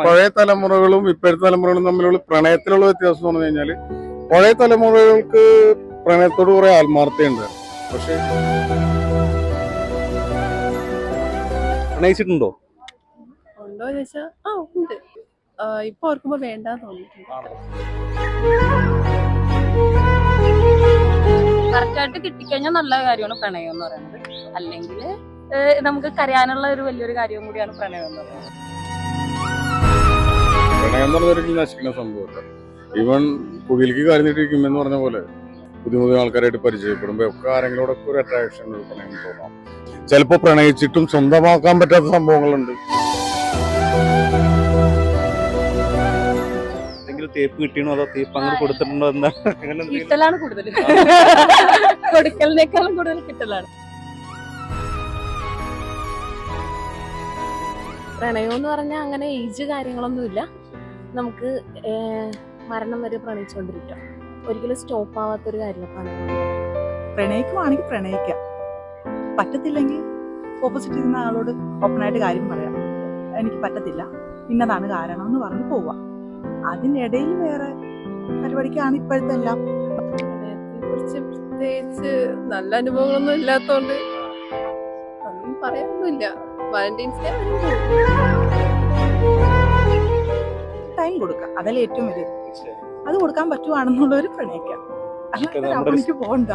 പഴയ തലമുറകളും ഇപ്പോഴത്തെ തലമുറകളും തമ്മിലുള്ള പ്രണയത്തിലുള്ള വ്യത്യാസം എന്ന് പറഞ്ഞു കഴിഞ്ഞാല് പഴയ തലമുറകൾക്ക് പ്രണയത്തോട് കുറെ ആത്മാർത്ഥതയുണ്ട്. പക്ഷെ പ്രണയിച്ചിട്ടുണ്ടോ? ഉണ്ടോ ചോദിച്ചാ ഉണ്ട്. ഇപ്പൊ ഓർക്കുമ്പോ വേണ്ടാന്ന് തോന്നിയിട്ടുണ്ട്. കറക്റ്റായിട്ട് കിട്ടിക്കഴിഞ്ഞാൽ നല്ല കാര്യമാണ് പ്രണയം എന്ന് പറയുന്നത്. അല്ലെങ്കിൽ നമുക്ക് കരയാനുള്ള ഒരു വലിയൊരു കാര്യവും കൂടിയാണ് പ്രണയം എന്ന് പറയുന്നത്. പ്രണയം എന്ന് പറഞ്ഞൊരു നശിക്കുന്ന സംഭവമല്ല. ഈവൻ കുടിലേക്ക് കാര്യത്തിരിക്കും എന്ന് പറഞ്ഞ പോലെ പുതിയ പുതിയ ആൾക്കാരായിട്ട് പരിചയപ്പെടുമ്പോ ഒക്കെ ആരെങ്കിലോടൊക്കെ ഒരു അട്രാക്ഷൻ ഒരു പ്രണയം തോന്നാം. ചിലപ്പോ പ്രണയിച്ചിട്ടും സ്വന്തമാക്കാൻ പറ്റാത്ത സംഭവങ്ങളുണ്ട്. തേപ്പ് കിട്ടിയണോ അതോ തേപ്പ് അങ്ങനെ കൊടുത്തിട്ടുണ്ടോ? എന്താ കിട്ടലാണ് കൂടുതൽ, കൊടുക്കലിനേക്കാളും കൂടുതൽ കിട്ടലാണ്. പ്രണയം എന്ന് പറഞ്ഞാൽ അങ്ങനെ ഏജ് കാര്യങ്ങളൊന്നുമില്ല. നമുക്ക് മരണം വരെ പ്രണയിച്ചുകൊണ്ടിരിക്കാം. ഒരിക്കലും സ്റ്റോപ്പ് ആവാത്തൊരു കാര്യമാണ്. പ്രണയിക്കുവാണെങ്കിൽ പ്രണയിക്കാം, പറ്റത്തില്ലെങ്കിൽ ഓപ്പോസിറ്റ് ചെയ്യുന്ന ആളോട് ഓപ്പണായിട്ട് കാര്യം പറയാം. എനിക്ക് പറ്റത്തില്ല, ഇന്നതാണ് കാരണം എന്ന് പറഞ്ഞ് പോവാം. അതിനിടയിൽ വേറെ പരിപാടിക്കാണ് ഇപ്പോഴത്തെ എല്ലാം. കുറിച്ച് പ്രത്യേകിച്ച് നല്ല അനുഭവങ്ങളൊന്നും ഇല്ലാത്തോണ്ട് ഒന്നും പറയാനൊന്നുമില്ല. വാലന്റൈൻസ് ഡേ ടൈം കൊടുക്കാം, അതല്ലേ ഏറ്റവും വലുത്. അത് കൊടുക്കാൻ പറ്റുവാണെന്നുള്ളവര് പ്രണയിക്കാം, അല്ലാതെ എനിക്ക് പോകണ്ട.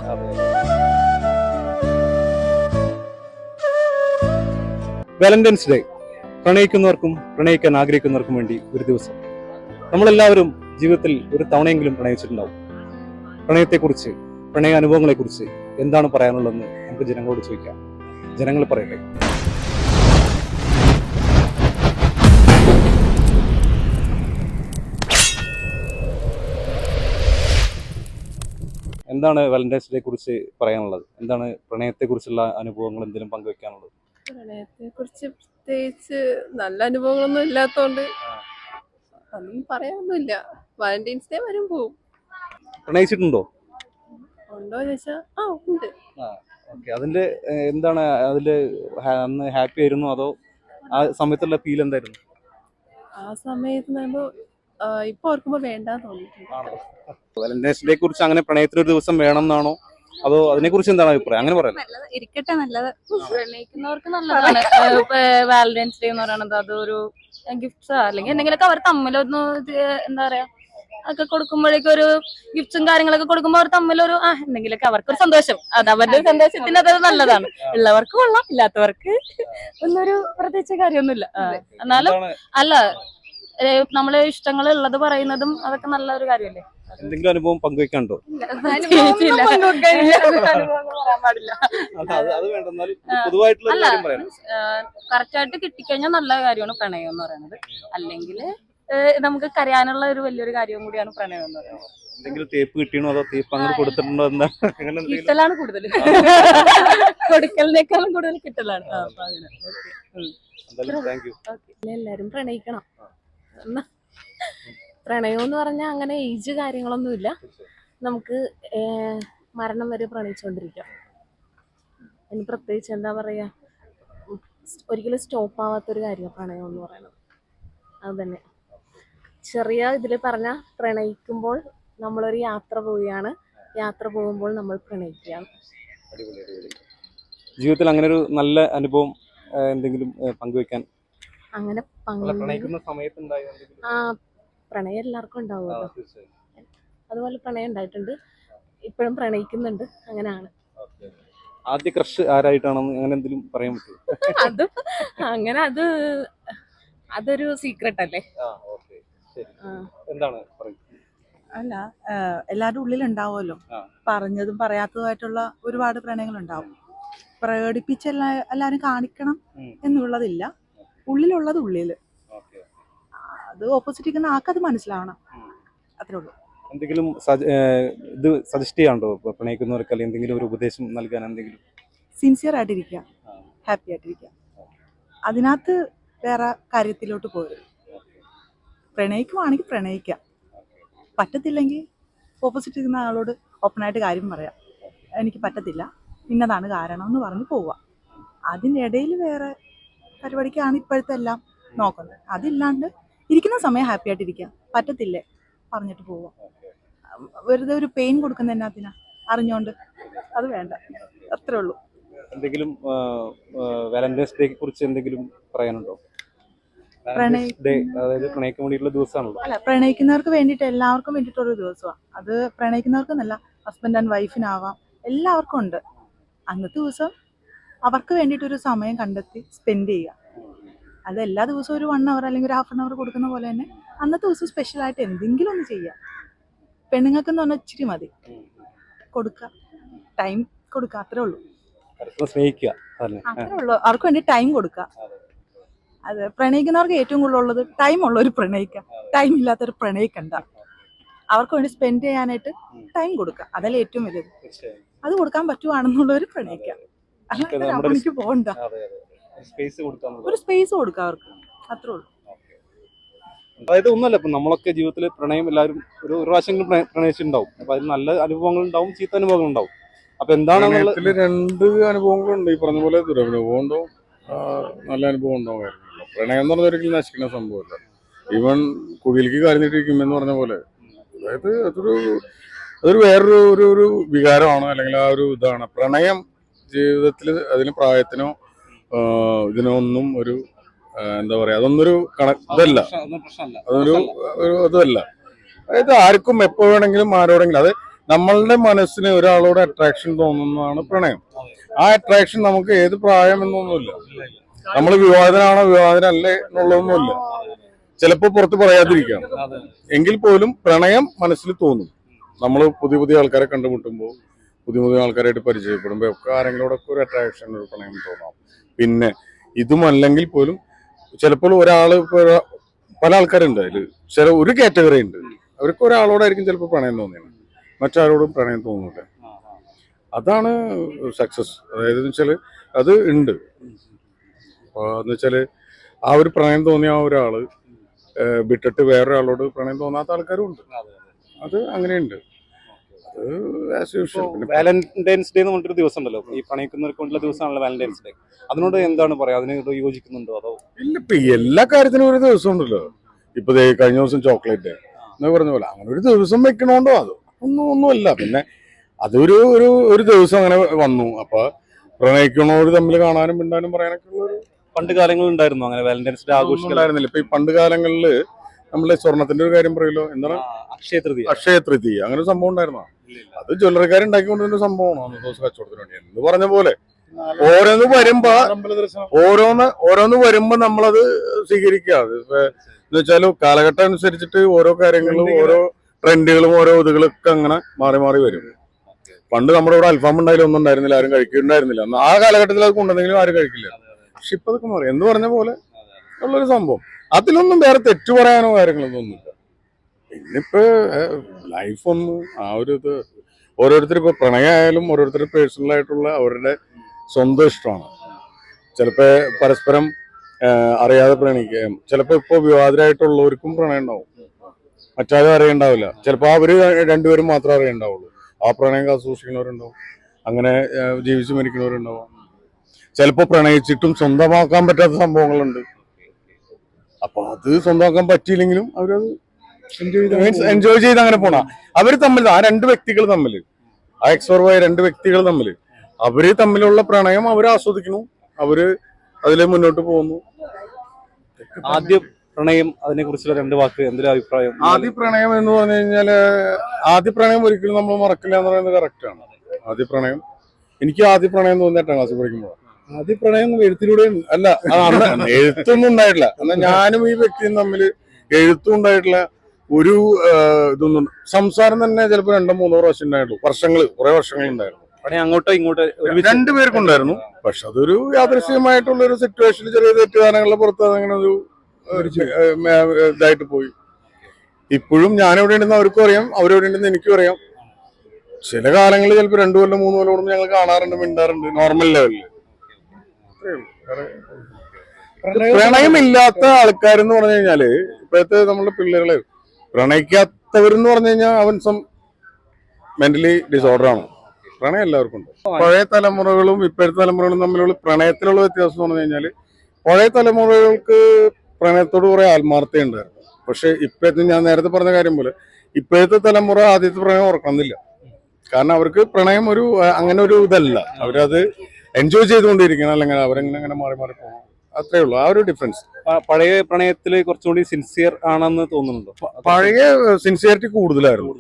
വാലന്റൈൻസ് ഡേ പ്രണയിക്കുന്നവർക്കും പ്രണയിക്കാൻ ആഗ്രഹിക്കുന്നവർക്കും വേണ്ടി ഒരു ദിവസം. നമ്മളെല്ലാവരും ജീവിതത്തിൽ ഒരു തവണയെങ്കിലും പ്രണയിച്ചിട്ടുണ്ടാവും. പ്രണയത്തെക്കുറിച്ച്, പ്രണയ അനുഭവങ്ങളെക്കുറിച്ച് എന്താണ് പറയാനുള്ളതെന്ന് നമുക്ക് ജനങ്ങളോട് ചോദിക്കാം. ജനങ്ങൾ പറയട്ടെ. എന്താണ് വാലന്റൈൻസ് ഡേ കുറിച്ച് പറയാനുള്ളത്? എന്താണ് പ്രണയത്തെക്കുറിച്ചുള്ള അനുഭവങ്ങൾ എന്തെങ്കിലും പങ്കുവെക്കാനുള്ളത്? പ്രണയത്തെ കുറിച്ച് പ്രത്യേകിച്ച് നല്ല അനുഭവങ്ങളൊന്നും ഇല്ലാത്തോണ്ട് ഒന്നും പറയാനൊന്നുമില്ല. വാലന്റൈൻസ് ഡേ വരും പോവും. പ്രണയിച്ചിട്ടുണ്ടോ? ഉണ്ടോ ചോദിച്ചാ ഉണ്ട്. അതിന്റെ എന്താണ് അതില് അന്ന് ഹാപ്പി ആയിരുന്നു അതോ ആ സമയത്തുള്ള ഫീൽ എന്തായിരുന്നു? ആ സമയത്ത് ഇപ്പൊ ഓർക്കുമ്പോ വേണ്ടാന്ന് തോന്നിയിട്ടുണ്ട്. വാലന്റൈൻസ് ഡേ കുറിച്ച് അങ്ങനെ പ്രണയത്തിനൊരു ദിവസം വേണം എന്നാണോ അതോ അതിനെ കുറിച്ച് എന്താണ് അഭിപ്രായം? അങ്ങനെ പറയാം. നല്ലത് ഇരിക്കട്ടെ, നല്ലത് പ്രണയിക്കുന്നവർക്ക് നല്ലതാണ്. വാലന്റൈൻസ് ഡേ എന്ന് പറയുന്നത് അതൊരു ഗിഫ്റ്റ്സ് അല്ലെങ്കിൽ എന്തെങ്കിലുമൊക്കെ അവർ തമ്മിലൊന്ന് എന്താ പറയാ ഒക്കെ കൊടുക്കുമ്പോഴേക്കും ഒരു ഗിഫ്റ്റ്സും കാര്യങ്ങളൊക്കെ കൊടുക്കുമ്പോൾ അവർ തമ്മിലൊരു എന്തെങ്കിലുമൊക്കെ അവർക്കൊരു സന്തോഷം, അത് അവരുടെ സന്തോഷത്തിന് അത് നല്ലതാണ്. ഉള്ളവർക്ക് കൊള്ളാം, ഇല്ലാത്തവർക്ക് ഒന്നൊരു പ്രത്യേകിച്ച് കാര്യമൊന്നുമില്ല. എന്നാലും അല്ല, നമ്മളെ ഇഷ്ടങ്ങൾ ഉള്ളത് പറയുന്നതും അതൊക്കെ നല്ലൊരു കാര്യമല്ലേ. എന്തെങ്കിലും അനുഭവം പങ്കുവെക്കാനുണ്ടോ? കറക്റ്റായിട്ട് കിട്ടിക്കഴിഞ്ഞാൽ നല്ല കാര്യമാണ് പ്രണയം എന്ന് പറയുന്നത്. അല്ലെങ്കിൽ നമുക്ക് കരയാനുള്ള ഒരു വലിയൊരു കാര്യവും കൂടിയാണ് പ്രണയം എന്ന് പറയുന്നത്. എന്തെങ്കിലും തേപ്പ് കിട്ടിയണോ അതോ തേപ്പ് അങ്ങനെ കൊടുത്തിട്ടുണ്ടോ? എന്താ കിട്ടലാണ് കൂടുതൽ, കൊടുക്കലിനേക്കാളും കൂടുതൽ കിട്ടലാണ്. എല്ലാരും പ്രണയിക്കണം. പ്രണയം എന്ന് പറഞ്ഞാൽ അങ്ങനെ ഏജ് കാര്യങ്ങളൊന്നുമില്ല. നമുക്ക് മരണം വരെ പ്രണയിച്ചുകൊണ്ടിരിക്കാം. അതിന് പ്രത്യേകിച്ച് എന്താ പറയാ, ഒരിക്കലും സ്റ്റോപ്പ് ആവാത്തൊരു കാര്യമാണ് പ്രണയം എന്ന് പറയുന്നത്. അത് തന്നെ ചെറിയ ഇതിൽ പറഞ്ഞാൽ പ്രണയിക്കുമ്പോൾ നമ്മളൊരു യാത്ര പോവുകയാണ്, യാത്ര പോകുമ്പോൾ നമ്മൾ പ്രണയിക്കുകയാണ്. ജീവിതത്തിൽ അങ്ങനെ ഒരു നല്ല അനുഭവം എന്തെങ്കിലും പങ്കുവെക്കാൻ? അങ്ങനെ പ്രണയം എല്ലാവർക്കും ഉണ്ടാവുമല്ലോ. അതുപോലെ പ്രണയം ഉണ്ടായിട്ടുണ്ട്, ഇപ്പോഴും പ്രണയിക്കുന്നുണ്ട്. അങ്ങനെയാണ്. ആദ്യ ക്രഷ് ആരായിട്ടാണെന്ന് അങ്ങനെ എന്തെങ്കിലും പറയാൻ പറ്റുമോ? അങ്ങനെ അതൊരു സീക്രട്ട് അല്ലേ. എന്താണ് അല്ല, എല്ലാവരുടെ ഉള്ളിലുണ്ടാവുമല്ലോ, പറഞ്ഞതും പറയാത്തതുമായിട്ടുള്ള ഒരുപാട് പ്രണയങ്ങൾ ഉണ്ടാവും. പ്രകടിപ്പിച്ച് എല്ലാവരും കാണിക്കണം എന്നുള്ളതില്ല. ഉള്ളിലുള്ളത് ഉള്ളില്, അത് ഓപ്പോസിറ്റ് നിൽക്കുന്ന ആൾക്കത് മനസ്സിലാവണം, അത്രേ ഉള്ളൂ. എന്തെങ്കിലും ഇത് സജസ്റ്റ് ചെയ്യാണ്ടോ പ്രണയിക്കുന്നവർക്ക്, അല്ലെങ്കിൽ എന്തെങ്കിലും ഒരു ഉപദേശം നൽകാൻ? എന്തെങ്കിലും സിൻസിയർ ആയിട്ടിരിക്കുക, ഹാപ്പി ആയിട്ടിരിക്കുക, അതിനകത്ത് വേറെ കാര്യത്തിലോട്ട് പോരും. പ്രണയിക്കുവാണെങ്കിൽ പ്രണയിക്കാം, പറ്റത്തില്ലെങ്കിൽ ഓപ്പോസിറ്റ് നിൽക്കുന്ന ആളോട് ഓപ്പണായിട്ട് കാര്യം പറയാം. എനിക്ക് പറ്റത്തില്ല, ഇന്നതാണ് കാരണം എന്ന് പറഞ്ഞ് പോവാം. അതിനിടയിൽ വേറെ പരിപാടിക്കാണ് ഇപ്പോഴത്തെ എല്ലാം നോക്കുന്നത്. അതില്ലാണ്ട് ഇരിക്കുന്ന സമയം ഹാപ്പി ആയിട്ടിരിക്കുക. പറ്റത്തില്ലേ പറഞ്ഞിട്ട് പോവാം. വെറുതെ ഒരു പെയിൻ കൊടുക്കുന്ന എന്നാത്തിനാ അറിഞ്ഞോണ്ട്. അത് വേണ്ട, അത്രേ ഉള്ളൂ. എന്തെങ്കിലും വാലന്റൈൻസ് ഡേയെ കുറിച്ച് എന്തെങ്കിലും പറയാനുണ്ടോ? പ്രണയ ഡേ അതായത് പ്രണയിക്കാൻ വേണ്ടിയിട്ടുള്ള ദിവസമാണല്ലോ. അല്ല, പ്രണയിക്കുന്നവർക്ക് വേണ്ടിയിട്ട് എല്ലാവർക്കും വേണ്ടിയിട്ടൊരു ദിവസമാണ് അത്. പ്രണയിക്കുന്നവർക്കെന്നല്ല, ഹസ്ബൻഡ് ആൻഡ് വൈഫിനാവാം, എല്ലാവർക്കും ഉണ്ട്. അന്നത്തെ ദിവസം അവർക്ക് വേണ്ടിയിട്ടൊരു സമയം കണ്ടെത്തി സ്പെൻഡ് ചെയ്യുക. അത് എല്ലാ ദിവസവും ഒരു 1 hour അല്ലെങ്കിൽ ഒരു 1/2 hour കൊടുക്കുന്ന പോലെ തന്നെ അന്നത്തെ ദിവസം സ്പെഷ്യലായിട്ട് എന്തെങ്കിലും ഒന്ന് ചെയ്യുക. പെണ്ണുങ്ങൾക്കെന്ന് പറഞ്ഞാൽ ഇച്ചിരി മതി കൊടുക്കുക, ടൈം കൊടുക്കുക, അത്രേ ഉള്ളൂ. പരസ്പരം സ്നേഹിക്കുക, അതല്ലേ? അത്രേ ഉള്ളൂ. അവർക്ക് വേണ്ടി ടൈം കൊടുക്കുക. അത് പ്രണയിക്കുന്നവർക്ക് ഏറ്റവും കൂടുതൽ ഉള്ളത് ടൈം ഉള്ളവർ പ്രണയിക്കുക, ടൈം ഇല്ലാത്തവർ പ്രണയിക്കണ്ട. അവർക്ക് വേണ്ടി സ്പെൻഡ് ചെയ്യാനായിട്ട് ടൈം കൊടുക്കുക, അതല്ലേ ഏറ്റവും വലുത്. അത് കൊടുക്കാൻ പറ്റുവാണെന്നുള്ളവർ പ്രണയിക്കുക, അല്ലാതെ അവർക്ക് പോകണ്ട. സ്പേസ് കൊടുക്കാൻ ഒരു സ്പേസ് കൊടുക്കുക അവർക്ക്, അത്രേ ഉള്ളൂ. അതായത് ഒന്നുമല്ല, ഇപ്പൊ നമ്മളൊക്കെ ജീവിതത്തിൽ പ്രണയം എല്ലാവരും ഒരു പ്രാവശ്യമെങ്കിലും പ്രണയിച്ചിട്ടുണ്ടാവും. അപ്പൊ അതിൽ നല്ല അനുഭവങ്ങൾ ഉണ്ടാവും, ചീത്ത അനുഭവങ്ങൾ ഉണ്ടാവും. അപ്പൊ എന്താണ് പ്രണയത്തില് 2 അനുഭവങ്ങളുണ്ട്. ഈ പറഞ്ഞ പോലെ ദുരനുഭവം ഉണ്ടാവും, നല്ല അനുഭവം ഉണ്ടാവും. പ്രണയം എന്ന് പറഞ്ഞാൽ ഒരിക്കലും നശിക്കുന്ന സംഭവമല്ല. ഈവൻ കുടിയിലേക്ക് കാര്യത്തിരിക്കുമെന്ന് പറഞ്ഞ പോലെ, അതായത് അതൊരു വേറൊരു ഒരു വികാരമാണ്, അല്ലെങ്കിൽ ആ ഒരു ഇതാണ് പ്രണയം. ജീവിതത്തിൽ അതിന് പ്രായത്തിനോ ഇതിനോ ഒന്നും ഒരു എന്താ പറയാ, അതൊന്നൊരു ഇതല്ല, അതൊരു ഇതല്ല. അതായത് ആർക്കും എപ്പോ വേണമെങ്കിലും ആരോടെങ്കിലും, അത് നമ്മളുടെ മനസ്സിന് ഒരാളോട് അട്രാക്ഷൻ തോന്നുന്നതാണ് പ്രണയം. ആ അട്രാക്ഷൻ നമുക്ക് ഏത് പ്രായം എന്നൊന്നുമില്ല. നമ്മൾ വിവാഹിതനാണോ വിവാഹിതനല്ലേ എന്നുള്ളതൊന്നുമില്ല. ചിലപ്പോൾ പുറത്ത് പറയാതിരിക്കാം, എങ്കിൽ പോലും പ്രണയം മനസ്സിൽ തോന്നും. നമ്മൾ പുതിയ ആൾക്കാരെ കണ്ടുമുട്ടുമ്പോൾ, പുതിയ ആൾക്കാരായിട്ട് പരിചയപ്പെടുമ്പോൾ ഒക്കെ ആരെങ്കിലോടൊക്കെ ഒരു അട്രാക്ഷൻ, ഒരു പ്രണയം തോന്നാം. പിന്നെ ഇതുമല്ലെങ്കിൽ പോലും ചിലപ്പോൾ പല ആൾക്കാരുണ്ട് അതിൽ, ഒരു കാറ്റഗറി ഉണ്ട്, അവർക്ക് ഒരാളോടായിരിക്കും ചിലപ്പോൾ പ്രണയം തോന്നിയത്, മറ്റാരോടും പ്രണയം തോന്നില്ല. അതാണ് സക്സസ്. അതായത് വെച്ചാൽ അത് ഉണ്ട്. എന്ന് വെച്ചാൽ ആ ഒരു പ്രണയം തോന്നിയ ആ ഒരാള് വിട്ടിട്ട് വേറൊരാളോട് പ്രണയം തോന്നാത്ത ആൾക്കാരും ഉണ്ട്. അത് അങ്ങനെയുണ്ട്. വാലന്റൈൻസ് ഡേ എന്ന് പറഞ്ഞൊരു ദിവസം ഉണ്ടല്ലോ, ഈ പ്രണയിക്കുന്നവർക്ക് വേണ്ടിയുള്ള ദിവസമാണല്ലോ വാലന്റൈൻസ് ഡേ. അതിനോട് എന്താണ് പറയാ? അതിനോട് യോജിക്കുന്നുണ്ടോ? അതോ ഇല്ല, ഇപ്പൊ എല്ലാ കാര്യത്തിനും ഒരു ദിവസം ഉണ്ടല്ലോ. ഇപ്പൊ കഴിഞ്ഞ ദിവസം ചോക്ലേറ്റ് ഡേ എന്ന് പറഞ്ഞ പോലെ അങ്ങനെ ഒരു ദിവസം വെക്കണോണ്ടോ അത് ഒന്നുമല്ല. പിന്നെ അതൊരു ഒരു ദിവസം അങ്ങനെ വന്നു. അപ്പൊ പ്രണയിക്കണോര് തമ്മിൽ കാണാനും മിണ്ടാനും പറയാനൊക്കെ ഉള്ളൊരു പണ്ട് കാലങ്ങളിൽ ഉണ്ടായിരുന്നു അങ്ങനെ വാലന്റൈൻസ് ഡേ ആഘോഷിക്കുന്നുണ്ടായിരുന്നില്ല. ഇപ്പൊ ഈ പണ്ട് കാലങ്ങളില് നമ്മളെ സ്വർണത്തിന്റെ ഒരു കാര്യം പറയല്ലോ, എന്താണ് അക്ഷയ തൃതീയ, അങ്ങനെ ഒരു സംഭവം ഉണ്ടായിരുന്നോ? അത് ജ്വല്ലറിക്കാരുണ്ടാക്കിക്കൊണ്ടിരുന്ന സംഭവമാണ് അന്നത്തെ ദിവസം കച്ചവടത്തിന് വേണ്ടി. എന്ന് പറഞ്ഞ പോലെ ഓരോന്ന് വരുമ്പോ നമ്മളത് സ്വീകരിക്കുക. എന്ന് വെച്ചാൽ കാലഘട്ടം അനുസരിച്ചിട്ട് ഓരോ കാര്യങ്ങളും, ഓരോ ട്രെൻഡുകളും, ഓരോ ഇതുകളൊക്കെ അങ്ങനെ മാറി മാറി വരും. പണ്ട് നമ്മുടെ ഇവിടെ അൽഫാം ഉണ്ടായാലും ഒന്നും ഉണ്ടായിരുന്നില്ല, ആരും കഴിക്കുന്നുണ്ടായിരുന്നില്ല. ആ കാലഘട്ടത്തിൽ അത് കൊണ്ടുവന്നെങ്കിലും ആരും കഴിക്കില്ല. പക്ഷെ ഇപ്പൊ അതൊക്കെ മാറി എന്ന് പറഞ്ഞ പോലെ ഉള്ളൊരു സംഭവം. അതിലൊന്നും വേറെ തെറ്റു പറയാനോ കാര്യങ്ങളൊന്നും ഒന്നുമില്ല. പിന്നിപ്പോ ലൈഫൊന്നും ആ ഒരു ഇത് ഓരോരുത്തർ ഇപ്പൊ പ്രണയമായാലും ഓരോരുത്തർ പേഴ്സണൽ ആയിട്ടുള്ള അവരുടെ സ്വന്തം ഇഷ്ടമാണ്. ചിലപ്പോ പരസ്പരം അറിയാതെ പ്രണയിക്കാം. ചിലപ്പോ ഇപ്പൊ വിവാഹിതരായിട്ടുള്ളവർക്കും പ്രണയം ഉണ്ടാവും, മറ്റാരും അറിയണ്ടാവില്ല. ചിലപ്പോ അവര് രണ്ടുപേരും മാത്രമേ അറിയണ്ടാവുള്ളൂ. ആ പ്രണയം കാസൂക്ഷിക്കുന്നവരുണ്ടാവും, അങ്ങനെ ജീവിച്ചു മരിക്കുന്നവരുണ്ടാവും. ചിലപ്പോ പ്രണയിച്ചിട്ടും സ്വന്തമാക്കാൻ പറ്റാത്ത സംഭവങ്ങളുണ്ട്. അപ്പൊ അത് സ്വന്തമാക്കാൻ പറ്റിയില്ലെങ്കിലും അവരത് എൻജോയ് ചെയ്ത് അങ്ങനെ പോണ. അവര് തമ്മിൽ, ആ 2 വ്യക്തികൾ തമ്മിൽ, ആ എക്സ്വർവായ 2 വ്യക്തികൾ തമ്മിൽ, അവര് തമ്മിലുള്ള പ്രണയം അവർ ആസ്വദിക്കുന്നു, അവര് അതിലെ മുന്നോട്ട് പോകുന്നു. ആദ്യ പ്രണയം, അതിനെ കുറിച്ചുള്ള 2 വാക്ക്, എന്തൊരു അഭിപ്രായം? ആദ്യ പ്രണയം എന്ന് പറഞ്ഞു കഴിഞ്ഞാല്, ആദ്യ പ്രണയം ഒരിക്കലും നമ്മൾ മറക്കില്ല എന്ന് പറയുന്നത് കറക്റ്റ് ആണ്. ആദ്യ പ്രണയം, എനിക്ക് ആദ്യ പ്രണയം തോന്നി 8ാം ക്ലാസ്സിൽ പഠിക്കുമ്പോൾ. ആദ്യ പ്രണയം എഴുത്തിലൂടെ അല്ല, എഴുത്തൊന്നും ഉണ്ടായിട്ടില്ല. എന്നാൽ ഞാനും ഈ വ്യക്തിയും തമ്മിൽ എഴുത്തും ഉണ്ടായിട്ടില്ല, ഒരു ഇതൊന്നും. സംസാരം തന്നെ ചിലപ്പോൾ 2-3 പ്രാവശ്യം ഉണ്ടായിട്ടുള്ളൂ. കുറെ വർഷങ്ങൾ ഉണ്ടായിരുന്നു. അങ്ങോട്ടോ ഇങ്ങോട്ടോ 2 പേർക്കും ഉണ്ടായിരുന്നു. പക്ഷെ അതൊരു യാദൃശ്ചികമായിട്ടുള്ള ഒരു സിറ്റുവേഷനിൽ ചെറിയ തെറ്റുകാരങ്ങളുടെ പുറത്ത് അങ്ങനെ ഒരു ഇതായിട്ട് പോയി. ഇപ്പോഴും ഞാൻ എവിടെ ഉണ്ടെന്ന് അവർക്കും അറിയാം, അവരെവിടെ ഉണ്ടെന്ന് എനിക്കും അറിയാം. ചില കാലങ്ങളിൽ ചിലപ്പോൾ 2 കൊല്ലം 3 കൊല്ലം കൂടുമ്പോൾ ഞങ്ങൾ കാണാറുണ്ട്, മിണ്ടാറുണ്ട്, നോർമൽ ലെവലില്. പ്രണയമില്ലാത്ത ആൾക്കാരെന്ന് പറഞ്ഞു കഴിഞ്ഞാല്, ഇപ്പോഴത്തെ നമ്മളുടെ പിള്ളേകള് പ്രണയിക്കാത്തവരെന്ന് പറഞ്ഞു കഴിഞ്ഞാൽ അവൻ മെന്റലി ഡിസോർഡർ ആണ്. പ്രണയം എല്ലാവർക്കും ഉണ്ട്. പഴയ തലമുറകളും ഇപ്പോഴത്തെ തലമുറകളും തമ്മിലുള്ള പ്രണയത്തിലുള്ള വ്യത്യാസം എന്ന് പറഞ്ഞു കഴിഞ്ഞാൽ, പഴയ തലമുറകൾക്ക് പ്രണയത്തോട് കുറെ ആത്മാർത്ഥത ഉണ്ടായിരുന്നു. പക്ഷെ ഇപ്പോഴത്തെ ഞാൻ നേരത്തെ പറഞ്ഞ കാര്യം പോലെ ഇപ്പോഴത്തെ തലമുറ ആദ്യത്തെ പ്രണയം ഓർക്കണമെന്നില്ല. കാരണം അവർക്ക് പ്രണയം ഒരു അങ്ങനെ ഒരു ഇതല്ല. അവരത് എൻജോയ് ചെയ്തുകൊണ്ടിരിക്കണം, അല്ലെങ്കിൽ അവരെങ്ങനെ മാറി മാറി പോകണം, അത്രേ ഉള്ളൂ. ആ ഒരു ഡിഫറൻസ്. പഴയ പ്രണയത്തിൽ കുറച്ചുകൂടി സിൻസിയർ ആണെന്ന് തോന്നുന്നുണ്ടോ? പഴയ സിൻസിയറിറ്റി കൂടുതലായിരുന്നു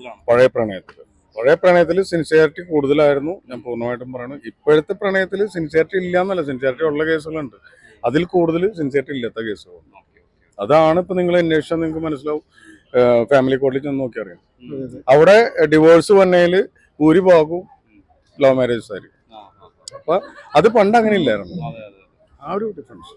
പഴയ പ്രണയത്തിൽ സിൻസിയറിറ്റി കൂടുതലായിരുന്നു, ഞാൻ പൂർണ്ണമായിട്ടും പറയണം. ഇപ്പോഴത്തെ പ്രണയത്തിൽ സിൻസിയറിറ്റി ഇല്ല എന്നല്ല, സിൻസിയറിറ്റി ഉള്ള കേസുകളുണ്ട്, അതിൽ കൂടുതൽ സിൻസിയറിറ്റി ഇല്ലാത്ത കേസുകളുണ്ട്. അതാണ് ഇപ്പൊ നിങ്ങൾ അന്വേഷിച്ചാൽ നിങ്ങൾക്ക് മനസ്സിലാവും. ഫാമിലി കോർട്ടിൽ ചെന്ന് നോക്കി അറിയാം. അവിടെ ഡിവോഴ്സ് വന്നതിൽ ഭൂരിഭാഗവും ലവ് മാരേജസ് ആയിരിക്കും. അപ്പൊ അത് പണ്ട് അങ്ങനെ ഇല്ലായിരുന്നു. ആ ഒരു ഡിഫറൻസ്.